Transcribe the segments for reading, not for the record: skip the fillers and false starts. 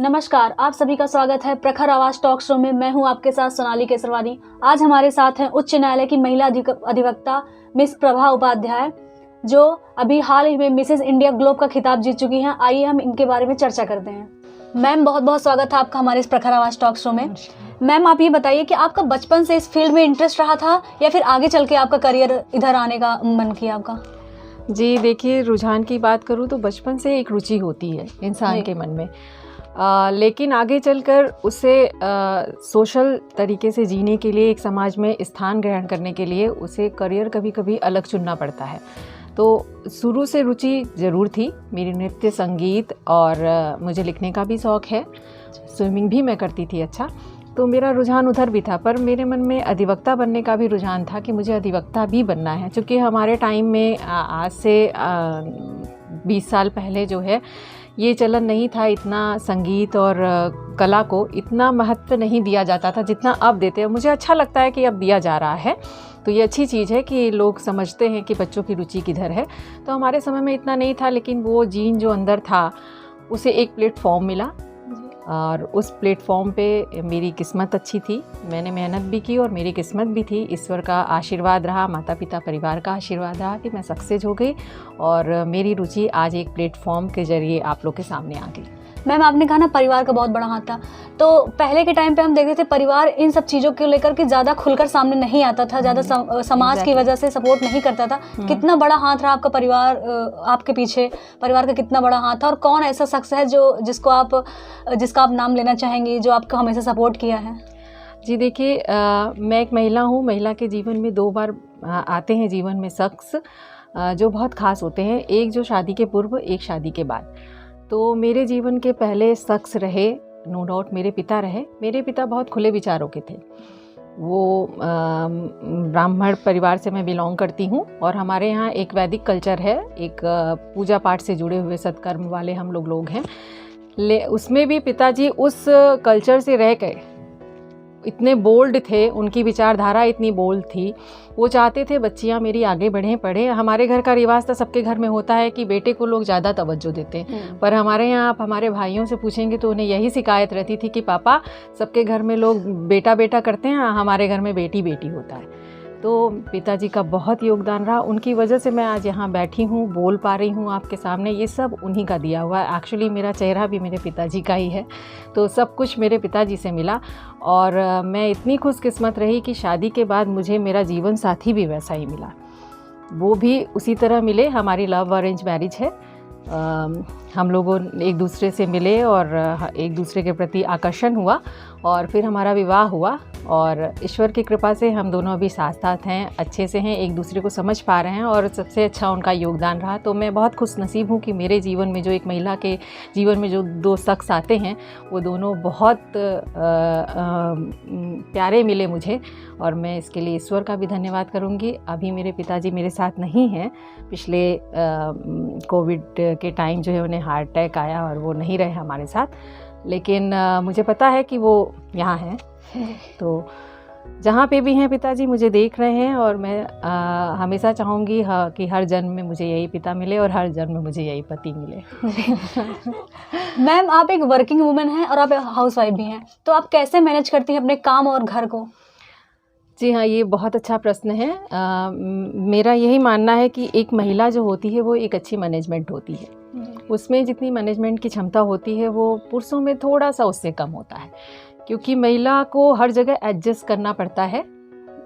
नमस्कार, आप सभी का स्वागत है प्रखर आवाज टॉक शो में। मैं हूं आपके साथ सोनाली केसरवानी। आज हमारे साथ हैं उच्च न्यायालय की महिला अधिवक्ता मिस प्रभा उपाध्याय, जो अभी हाल ही में मिसेस इंडिया ग्लोब का खिताब जीत चुकी हैं। आइए हम इनके बारे में चर्चा करते हैं। मैम, बहुत बहुत स्वागत है आपका हमारे इस प्रखर आवाज टॉक शो में। मैम, आप ये बताइए कि आपका बचपन से इस फील्ड में इंटरेस्ट रहा था या फिर आगे चल के आपका करियर इधर आने का मन किया आपका? जी देखिए, रुझान की बात करूँ तो बचपन से एक रुचि होती है इंसान के मन में, लेकिन आगे चलकर उसे सोशल तरीके से जीने के लिए, एक समाज में स्थान ग्रहण करने के लिए उसे करियर कभी कभी अलग चुनना पड़ता है। तो शुरू से रुचि ज़रूर थी मेरी, नृत्य, संगीत और मुझे लिखने का भी शौक़ है। स्विमिंग भी मैं करती थी। अच्छा, तो मेरा रुझान उधर भी था, पर मेरे मन में अधिवक्ता बनने का भी रुझान था कि मुझे अधिवक्ता भी बनना है। क्योंकि हमारे टाइम में आज से 20 साल पहले जो है ये चलन नहीं था, इतना संगीत और कला को इतना महत्व नहीं दिया जाता था जितना अब देते हैं। मुझे अच्छा लगता है कि अब दिया जा रहा है, तो ये अच्छी चीज़ है कि लोग समझते हैं कि बच्चों की रुचि किधर है। तो हमारे समय में इतना नहीं था, लेकिन वो जीन जो अंदर था उसे एक प्लेटफॉर्म मिला और उस प्लेटफॉर्म पे मेरी किस्मत अच्छी थी। मैंने मेहनत भी की और मेरी किस्मत भी थी। ईश्वर का आशीर्वाद रहा, माता पिता परिवार का आशीर्वाद रहा कि मैं सक्सेस हो गई और मेरी रुचि आज एक प्लेटफॉर्म के ज़रिए आप लोग के सामने आ गई। मैम, आपने कहा ना परिवार का बहुत बड़ा हाथ था, तो पहले के टाइम पे हम देखते थे परिवार इन सब चीज़ों को लेकर के ज़्यादा खुलकर सामने नहीं आता था, ज़्यादा समाज की वजह से सपोर्ट नहीं करता था। कितना बड़ा हाथ रहा आपका परिवार आपके पीछे? परिवार का कितना बड़ा हाथ था और कौन ऐसा शख्स है जिसका आप नाम लेना चाहेंगी, जो आपको हमेशा सपोर्ट किया है? जी देखिए, मैं एक महिला हूँ। महिला के जीवन में 2 बार आते हैं जीवन में शख्स जो बहुत ख़ास होते हैं, एक जो शादी के पूर्व, एक शादी के बाद। तो मेरे जीवन के पहले शख्स रहे, नो डाउट, मेरे पिता रहे। मेरे पिता बहुत खुले विचारों के थे। वो ब्राह्मण परिवार से मैं बिलोंग करती हूँ और हमारे यहाँ एक वैदिक कल्चर है, एक पूजा पाठ से जुड़े हुए सत्कर्म वाले हम लोग हैं। उसमें भी पिताजी उस कल्चर से रह गए, इतने बोल्ड थे, उनकी विचारधारा इतनी बोल्ड थी। वो चाहते थे बच्चियाँ मेरी आगे बढ़ें, पढ़ें। हमारे घर का रिवाज था, सबके घर में होता है कि बेटे को लोग ज़्यादा तवज्जो देते हैं, पर हमारे यहाँ आप हमारे भाइयों से पूछेंगे तो उन्हें यही शिकायत रहती थी कि पापा, सबके घर में लोग बेटा बेटा करते हैं, हमारे घर में बेटी बेटी होता है। तो पिताजी का बहुत योगदान रहा, उनकी वजह से मैं आज यहाँ बैठी हूँ, बोल पा रही हूँ आपके सामने। ये सब उन्हीं का दिया हुआ है। एक्चुअली मेरा चेहरा भी मेरे पिताजी का ही है, तो सब कुछ मेरे पिताजी से मिला। और मैं इतनी खुशकिस्मत रही कि शादी के बाद मुझे मेरा जीवन साथी भी वैसा ही मिला, वो भी उसी तरह मिले। हमारी लव अरेंज मैरिज है। हम लोगों एक दूसरे से मिले और एक दूसरे के प्रति आकर्षण हुआ और फिर हमारा विवाह हुआ और ईश्वर की कृपा से हम दोनों अभी साथ साथ हैं, अच्छे से हैं, एक दूसरे को समझ पा रहे हैं और सबसे अच्छा उनका योगदान रहा। तो मैं बहुत खुश नसीब हूँ कि मेरे जीवन में जो एक महिला के जीवन में जो 2 शख्स आते हैं, वो दोनों बहुत प्यारे मिले मुझे और मैं इसके लिए ईश्वर का भी धन्यवाद करूँगी। अभी मेरे पिताजी मेरे साथ नहीं हैं, पिछले कोविड के टाइम जो है उन्हें हार्ट अटैक आया और वो नहीं रहे हमारे साथ, लेकिन मुझे पता है कि वो यहाँ हैं। तो जहाँ पे भी हैं पिताजी मुझे देख रहे हैं और मैं हमेशा चाहूँगी कि हर जन्म में मुझे यही पिता मिले और हर जन्म में मुझे यही पति मिले। मैम, आप एक वर्किंग वुमेन हैं और आप हाउसवाइफ भी हैं, तो आप कैसे मैनेज करती हैं अपने काम और घर को? जी हाँ, ये बहुत अच्छा प्रश्न है। मेरा यही मानना है कि एक महिला जो होती है वो एक अच्छी मैनेजमेंट होती है। उसमें जितनी मैनेजमेंट की क्षमता होती है वो पुरुषों में थोड़ा सा उससे कम होता है, क्योंकि महिला को हर जगह एडजस्ट करना पड़ता है।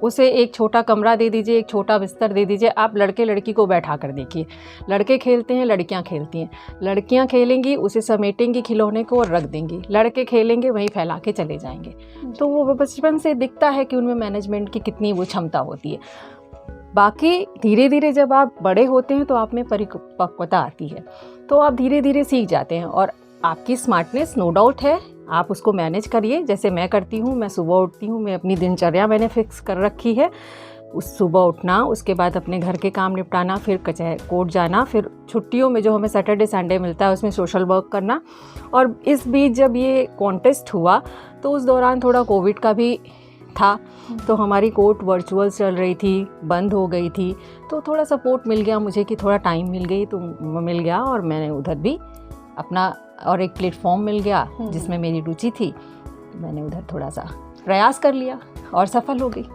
उसे एक छोटा कमरा दे दीजिए, एक छोटा बिस्तर दे दीजिए, आप लड़के लड़की को बैठा कर देखिए। लड़के खेलते हैं, लड़कियां खेलती हैं। लड़कियां खेलेंगी, उसे समेटेंगी खिलौने को और रख देंगी। लड़के खेलेंगे, वहीं फैला के चले जाएंगे। तो वो बचपन से दिखता है कि उनमें मैनेजमेंट की कितनी वो क्षमता होती है। बाकी धीरे धीरे जब आप बड़े होते हैं तो आप में परिपक्वता आती है, तो आप धीरे धीरे सीख जाते हैं और आपकी स्मार्टनेस नो डाउट है, आप उसको मैनेज करिए जैसे मैं करती हूँ। मैं सुबह उठती हूँ, मैं अपनी दिनचर्या मैंने फिक्स कर रखी है। उस सुबह उठना, उसके बाद अपने घर के काम निपटाना, फिर कोर्ट जाना, फिर छुट्टियों में जो हमें सैटरडे संडे मिलता है उसमें सोशल वर्क करना। और इस बीच जब ये कॉन्टेस्ट हुआ तो उस दौरान थोड़ा कोविड का भी था, तो हमारी कोर्ट वर्चुअल चल रही थी, बंद हो गई थी, तो थोड़ा सपोर्ट मिल गया मुझे कि थोड़ा टाइम मिल गया और मैंने उधर भी अपना और एक प्लेटफॉर्म मिल गया जिसमें मेरी रुचि थी, मैंने उधर थोड़ा सा प्रयास कर लिया और सफल हो गई।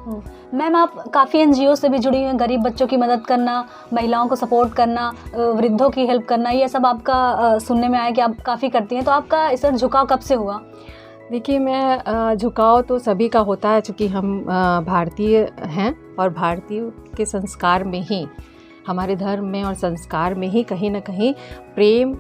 मैम, आप काफ़ी एनजीओ से भी जुड़ी हुई हैं, गरीब बच्चों की मदद करना, महिलाओं को सपोर्ट करना, वृद्धों की हेल्प करना, ये सब आपका सुनने में आया कि आप काफ़ी करती हैं। तो आपका इस पर झुकाव कब से हुआ? देखिए, मैं झुकाव तो सभी का होता है, चूँकि हम भारतीय हैं और भारतीय के संस्कार में ही, हमारे धर्म में और संस्कार में ही कहीं ना कहीं प्रेम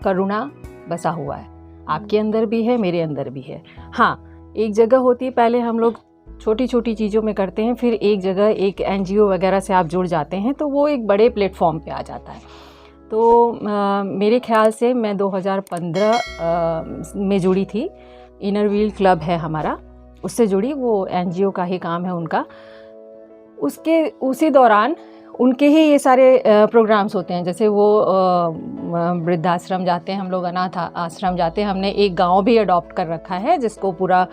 करुणा बसा हुआ है। आपके अंदर भी है, मेरे अंदर भी है। हाँ, एक जगह होती है, पहले हम लोग छोटी छोटी चीज़ों में करते हैं, फिर एक जगह एक एनजीओ वगैरह से आप जुड़ जाते हैं तो वो एक बड़े प्लेटफॉर्म पे आ जाता है। तो मेरे ख्याल से मैं 2015 में जुड़ी थी। इनर व्हील क्लब है हमारा, उससे जुड़ी, वो एनजीओ का ही काम है उनका। उसी दौरान उनके ही ये सारे प्रोग्राम्स होते हैं, जैसे वो वृद्धाश्रम जाते हैं हम लोग, अनाथ आश्रम जाते हैं। हमने एक गांव भी अडॉप्ट कर रखा है जिसको पूरा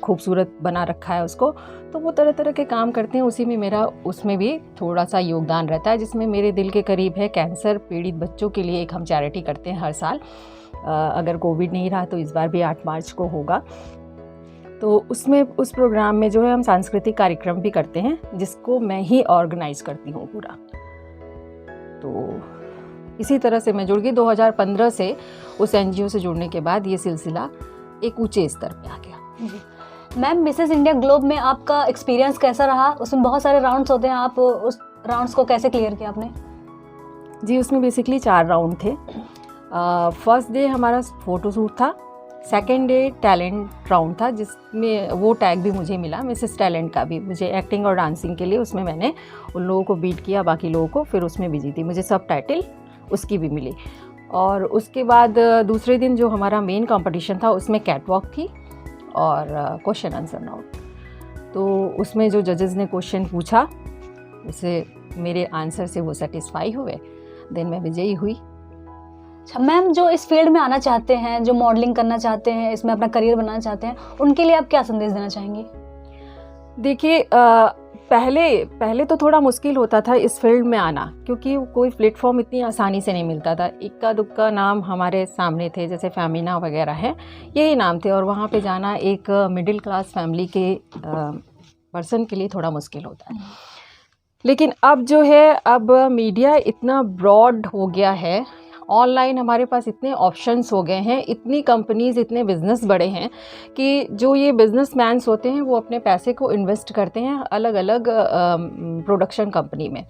खूबसूरत बना रखा है उसको। तो वो तरह तरह के काम करते हैं, उसी में मेरा उसमें भी थोड़ा सा योगदान रहता है, जिसमें मेरे दिल के करीब है। कैंसर पीड़ित बच्चों के लिए एक हम चैरिटी करते हैं हर साल। अगर कोविड नहीं रहा तो इस बार भी 8 मार्च को होगा। तो उसमें, उस प्रोग्राम में जो है हम सांस्कृतिक कार्यक्रम भी करते हैं, जिसको मैं ही ऑर्गेनाइज करती हूँ पूरा। तो इसी तरह से मैं जुड़ गई। 2015 से उस एनजीओ से जुड़ने के बाद ये सिलसिला एक ऊंचे स्तर पे आ गया। मैम, मिसेस इंडिया ग्लोब में आपका एक्सपीरियंस कैसा रहा? उसमें बहुत सारे राउंड्स होते हैं, आप उस राउंड्स को कैसे क्लियर किया आपने? जी, उसमें बेसिकली 4 राउंड थे। फर्स्ट डे हमारा फ़ोटो शूट था, सेकेंड डे टैलेंट राउंड था, जिसमें वो टैग भी मुझे मिला, मिसेस टैलेंट का भी, मुझे एक्टिंग और डांसिंग के लिए। उसमें मैंने उन लोगों को बीट किया, बाकी लोगों को, फिर उसमें भी जीती, मुझे सब टाइटल उसकी भी मिली। और उसके बाद दूसरे दिन जो हमारा मेन कंपटीशन था, उसमें कैटवॉक थी और क्वेश्चन आंसर राउंड। तो उसमें जो जजेस ने क्वेश्चन पूछा, उसे मेरे आंसर से वो सेटिस्फाई हुए, देन मैं विजयी हुई। अच्छा मैम, जो इस फील्ड में आना चाहते हैं, जो मॉडलिंग करना चाहते हैं, इसमें अपना करियर बनाना चाहते हैं, उनके लिए आप क्या संदेश देना चाहेंगे? देखिए, पहले तो थोड़ा मुश्किल होता था इस फील्ड में आना, क्योंकि कोई प्लेटफॉर्म इतनी आसानी से नहीं मिलता था। इक्का दुक्का नाम हमारे सामने थे, जैसे फेमिना वगैरह है, यही नाम थे, और वहाँ पे जाना एक मिडिल क्लास फैमिली के पर्सन के लिए थोड़ा मुश्किल होता है। लेकिन अब जो है, अब मीडिया इतना ब्रॉड हो गया है, ऑनलाइन हमारे पास इतने ऑप्शंस हो गए हैं, इतनी कंपनीज़, इतने बिज़नेस बड़े हैं कि जो ये बिजनेसमैन्स होते हैं वो अपने पैसे को इन्वेस्ट करते हैं अलग अलग प्रोडक्शन कंपनी में।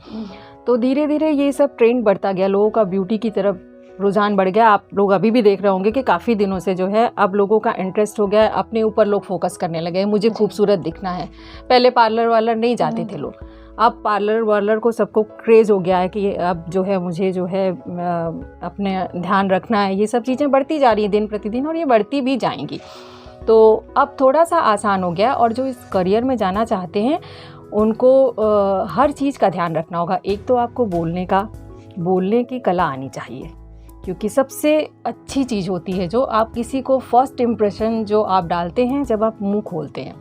तो धीरे धीरे ये सब ट्रेंड बढ़ता गया, लोगों का ब्यूटी की तरफ रुझान बढ़ गया। आप लोग अभी भी देख रहे होंगे कि काफ़ी दिनों से जो है अब लोगों का इंटरेस्ट हो गया है, अपने ऊपर लोग फोकस करने लगे, मुझे खूबसूरत दिखना है। पहले पार्लर वार्लर नहीं जाते थे लोग, अब पार्लर वार्लर को सबको क्रेज़ हो गया है कि अब जो है मुझे जो है अपने ध्यान रखना है। ये सब चीज़ें बढ़ती जा रही हैं दिन प्रतिदिन, और ये बढ़ती भी जाएंगी। तो अब थोड़ा सा आसान हो गया, और जो इस करियर में जाना चाहते हैं उनको हर चीज़ का ध्यान रखना होगा। एक तो आपको बोलने की कला आनी चाहिए, क्योंकि सबसे अच्छी चीज़ होती है जो आप किसी को, फर्स्ट इम्प्रेशन जो आप डालते हैं जब आप मुंह खोलते हैं,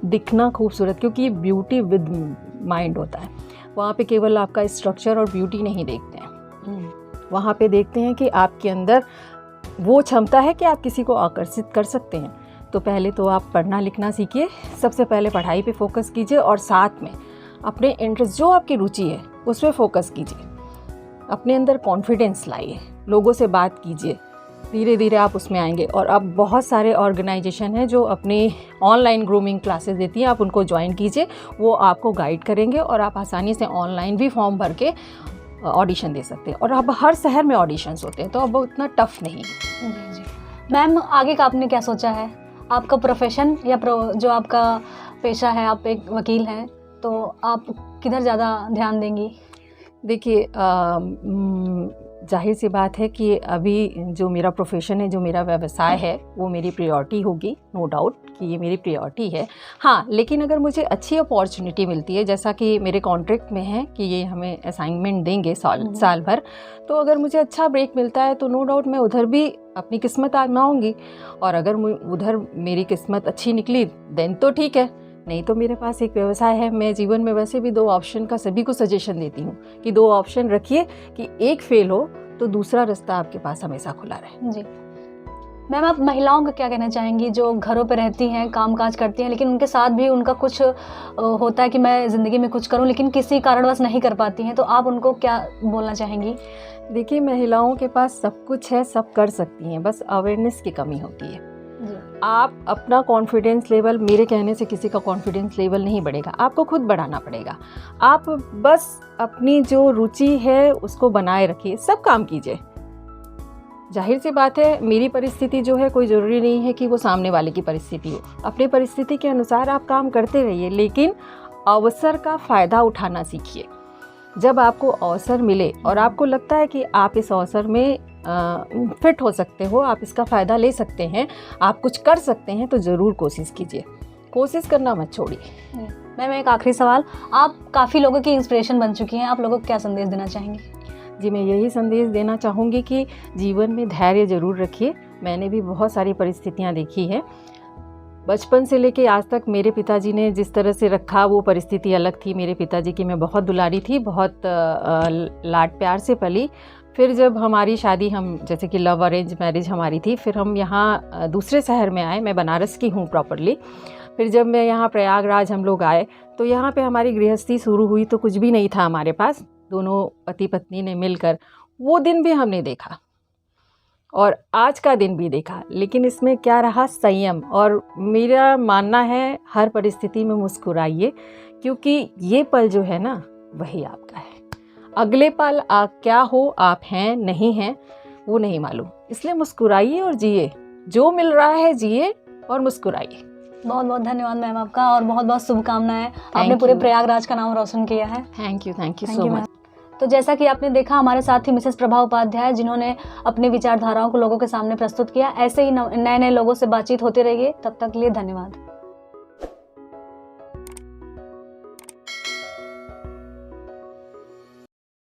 दिखना खूबसूरत, क्योंकि ब्यूटी विद माइंड होता है। वहाँ पे केवल आपका स्ट्रक्चर और ब्यूटी नहीं देखते हैं, वहाँ पे देखते हैं कि आपके अंदर वो क्षमता है कि आप किसी को आकर्षित कर सकते हैं। तो पहले तो आप पढ़ना लिखना सीखिए, सबसे पहले पढ़ाई पे फोकस कीजिए, और साथ में अपने इंटरेस्ट, जो आपकी रुचि है उस पर फोकस कीजिए। अपने अंदर कॉन्फिडेंस लाइए, लोगों से बात कीजिए, धीरे धीरे आप उसमें आएंगे। और अब बहुत सारे ऑर्गेनाइजेशन हैं जो अपनी ऑनलाइन ग्रूमिंग क्लासेस देती हैं, आप उनको ज्वाइन कीजिए, वो आपको गाइड करेंगे और आप आसानी से ऑनलाइन भी फॉर्म भर के ऑडिशन दे सकते हैं। और अब हर शहर में ऑडिशंस होते हैं, तो अब उतना टफ नहीं है। जी। मैम, आगे का आपने क्या सोचा है? आपका प्रोफेशन या जो आपका पेशा है, आप एक वकील हैं, तो आप किधर ज़्यादा ध्यान देंगी? देखिए, जाहिर सी बात है कि अभी जो मेरा प्रोफेशन है, जो मेरा व्यवसाय है, वो मेरी प्रायोरिटी होगी, नो डाउट कि ये मेरी प्रायोरिटी है। हाँ, लेकिन अगर मुझे अच्छी अपॉर्चुनिटी मिलती है, जैसा कि मेरे कॉन्ट्रैक्ट में है कि ये हमें असाइनमेंट देंगे साल भर, तो अगर मुझे अच्छा ब्रेक मिलता है तो नो डाउट मैं उधर भी अपनी किस्मत आजमाऊँगी। और अगर उधर मेरी किस्मत अच्छी निकली देन तो ठीक है, नहीं तो मेरे पास एक व्यवसाय है। मैं जीवन में वैसे भी 2 ऑप्शन का सभी को सजेशन देती हूँ कि 2 ऑप्शन रखिए, कि एक फेल हो तो दूसरा रास्ता आपके पास हमेशा खुला रहे। जी मैम, आप महिलाओं को क्या कहना चाहेंगी जो घरों पे रहती हैं, काम काज करती हैं, लेकिन उनके साथ भी उनका कुछ होता है कि मैं ज़िंदगी में कुछ करूं, लेकिन किसी कारणवश नहीं कर पाती हैं, तो आप उनको क्या बोलना चाहेंगी? देखिए, महिलाओं के पास सब कुछ है, सब कर सकती हैं, बस अवेयरनेस की कमी होती है। आप अपना कॉन्फिडेंस लेवल, मेरे कहने से किसी का कॉन्फिडेंस लेवल नहीं बढ़ेगा, आपको खुद बढ़ाना पड़ेगा। आप बस अपनी जो रुचि है उसको बनाए रखिए, सब काम कीजिए। जाहिर सी बात है, मेरी परिस्थिति जो है कोई ज़रूरी नहीं है कि वो सामने वाले की परिस्थिति हो। अपनी परिस्थिति के अनुसार आप काम करते रहिए, लेकिन अवसर का फ़ायदा उठाना सीखिए। जब आपको अवसर मिले और आपको लगता है कि आप इस अवसर में फिट हो सकते हो, आप इसका फ़ायदा ले सकते हैं, आप कुछ कर सकते हैं, तो ज़रूर कोशिश कीजिए, कोशिश करना मत छोड़िए। मैम, एक आखिरी सवाल, आप काफ़ी लोगों की इंस्पिरेशन बन चुकी हैं, आप लोगों को क्या संदेश देना चाहेंगी? जी, मैं यही संदेश देना चाहूँगी कि जीवन में धैर्य ज़रूर रखिए। मैंने भी बहुत सारी परिस्थितियाँ देखी हैं, बचपन से लेके आज तक मेरे पिताजी ने जिस तरह से रखा वो परिस्थिति अलग थी। मेरे पिताजी की मैं बहुत दुलारी थी, बहुत लाड प्यार से पली। फिर जब हमारी शादी, हम जैसे कि लव अरेंज मैरिज हमारी थी, फिर हम यहाँ दूसरे शहर में आए। मैं बनारस की हूँ प्रॉपरली। फिर जब मैं यहाँ प्रयागराज हम लोग आए, तो यहाँ पे हमारी गृहस्थी शुरू हुई, तो कुछ भी नहीं था हमारे पास। दोनों पति पत्नी ने मिलकर वो दिन भी हमने देखा और आज का दिन भी देखा, लेकिन इसमें क्या रहा? संयम। और मेरा मानना है, हर परिस्थिति में मुस्कुराइए, क्योंकि ये पल जो है ना, वही आपका है। अगले पल क्या हो, आप हैं नहीं हैं, वो नहीं मालूम। इसलिए मुस्कुराइए और जिए, जो मिल रहा है जिए और मुस्कुराइए। बहुत बहुत धन्यवाद मैम आपका, और बहुत बहुत शुभकामनाएं। आपने पूरे प्रयागराज का नाम रोशन किया है। Thank you so much. तो जैसा कि आपने देखा, हमारे साथ ही मिसेस प्रभा उपाध्याय, जिन्होंने अपने विचारधाराओं को लोगों के सामने प्रस्तुत किया। ऐसे ही नए नए लोगों से बातचीत होती रहिए। तब तक के लिए धन्यवाद।